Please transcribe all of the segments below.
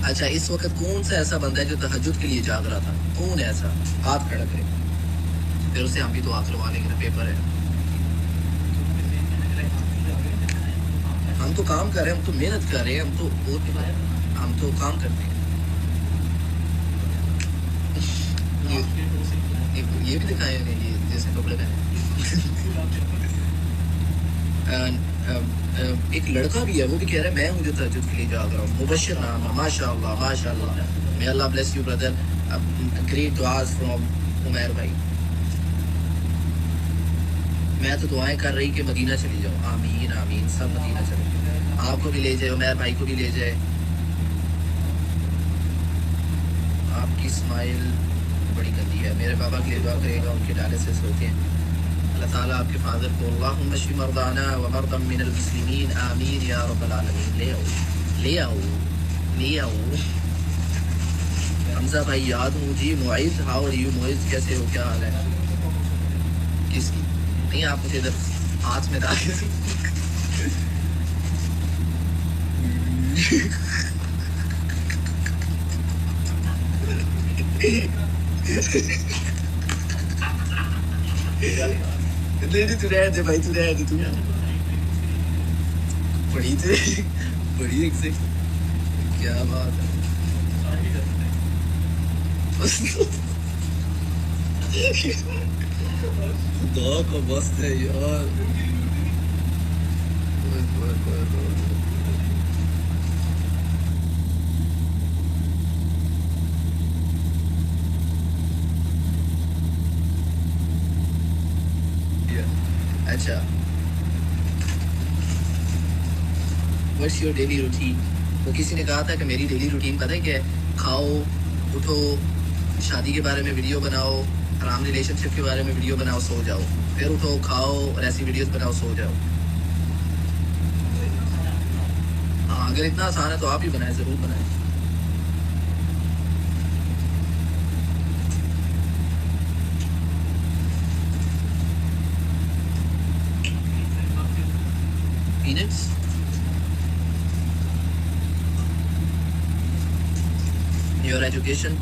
अच्छा, इस वक्त कौन सा ऐसा बंदा है जो तहज्जुद के लिए जाग रहा था? कौन है ऐसा? हाथ खड़ा करे, फिर उसे हम भी तो हाथ लगा लेंगे ना, पेपर है। हम तो काम कर रहे हैं, हम तो मेहनत कर रहे हैं, हम तो काम करते हैं। ये भी दिखाए ये जैसे कपड़े पहने। एक लड़का भी है, वो भी कह रहा है मैं मुझे तहज्जुद के लिए जाग रहा हूँ। मुबश्शिर नाम है, माशाअल्लाह माशाअल्लाह। May Allah bless you brother, great दुआज फ्रॉम उमैर भाई। मैं तो दुआएं कर रही कि मदीना चली जाओ। आमीन आमीन, सब मदीना चले, आपको भी ले जाए, उमैर भाई को भी ले जाए। आपकी स्माइल बड़ी गंदी है। मेरे बाबा के लिए दुआ करेगा, उनके डायलिसिस होते हैं। अल्लाह ताला आपके फादर को अल्लाहुम्मा शफी मरदाना व मरदम मिनल मुस्लिमीन आमीन या रब्बल आलमीन। ले आओ ले आओ ले आओ। हमजा भाई याद हूँ जी। Muiz, how are you Muiz, कैसे हो, क्या हाल है? किसकी नहीं, आप मुझे इधर हाथ में डाल नहीं, तू रहने दे भाई, तू रहने दे, तू बड़ी थे, बड़ी एक से क्या बात है। खुदा का मस्त है यार। अच्छा, व्हाट्स योर डेली रूटीन? तो किसी ने कहा था कि मेरी डेली रूटीन पता है क्या है? खाओ, उठो, शादी के बारे में वीडियो बनाओ, आराम रिलेशनशिप के बारे में वीडियो बनाओ, सो जाओ, फिर उठो, खाओ और ऐसी वीडियोस बनाओ, सो जाओ। हाँ, अगर इतना आसान है तो आप ही बनाए, जरूर बनाए। Peanuts? Your education?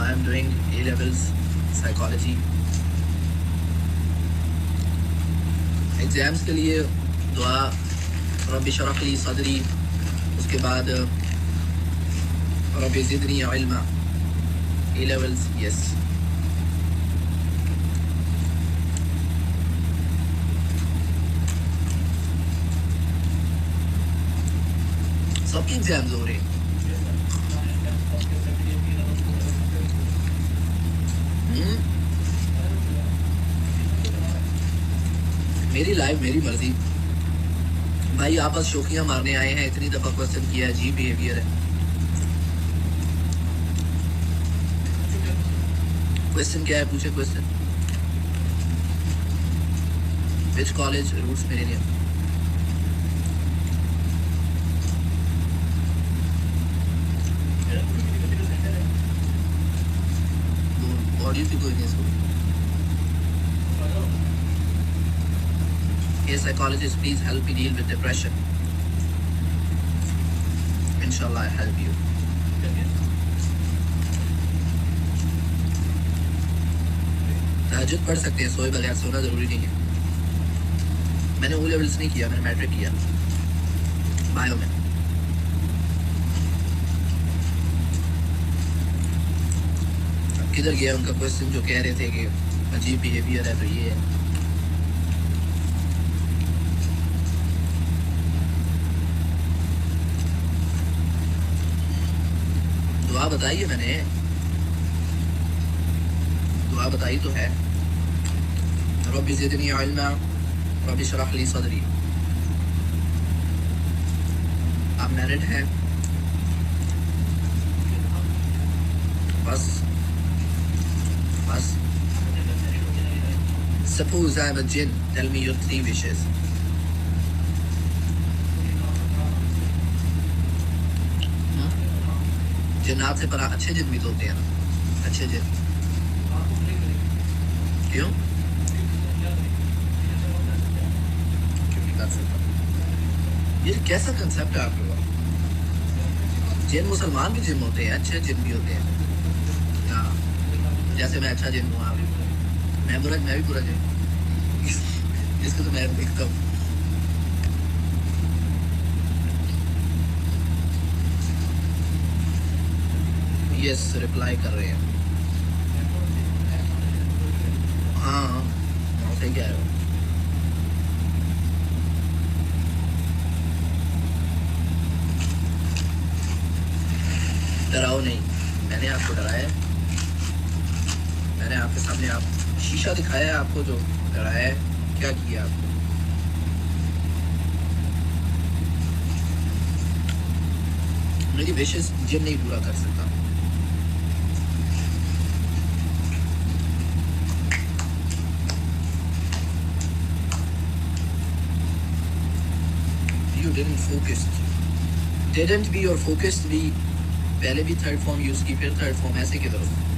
I am doing A levels psychology. Exams के लिए दुआ, रब्बि शरह ली सदरी, उसके बाद रब्बि ज़िदनी इल्मा। A levels, yes. सबके एग्जाम्स हो रहे हैं। मेरी लाइफ मेरी मर्जी भाई, आप बस शौकियां मारने आए हैं। इतनी दफा क्वेश्चन किया, अजीब बिहेवियर है। क्वेश्चन क्या है, पूछे क्वेश्चन। विच कॉलेज रूट्स मेरे लिए? What do you think of this? Yes, psychologist, please help me deal with depression. Inshallah, I'll help you. तहज्जुद पढ़ सकते हैं, सोए बगैर, सोना जरूरी नहीं है। मैंने O लेवल्स नहीं किया, मैंने मैट्रिक किया बायो में। किधर गया उनका क्वेश्चन जो कह रहे थे कि अजीब बिहेवियर है? तो ये है, दुआ बताइए, मैंने दुआ बताई तो है। रब्बि ज़िदनी इल्मा, रब्बि शरह ली सदरी। आप मैरिड हैं? बस बस। Suppose I am a jinn, tell me your 3 wishes. जिन्नात से पर अच्छे जिन भी तो होते हैं ना, अच्छे जिन। क्यों? क्यों नहीं कर सकता? ये कैसा कंसेप्ट है आप लोगों का? जिन मुसलमान भी जिन होते हैं, अच्छे जिन भी होते हैं। हाँ, जैसे मैं अच्छा जिन हूँ, आप मैं भी बुरा जिन, इसको तो मैं देखता हूँ। यस, रिप्लाई कर रहे हैं। हाँ सही कह रहे हो। डराओ नहीं, मैंने आपको डराया है। मैंने आपके सामने आप शीशा दिखाया है आपको, जो डराया है। क्या किया आपको? मेरी विशेष जिन नहीं पूरा कर सकता। You didn't focus. Didn't be और focused भी, पहले भी थर्ड फॉर्म यूज की, फिर थर्ड फॉर्म, ऐसे किधर हो?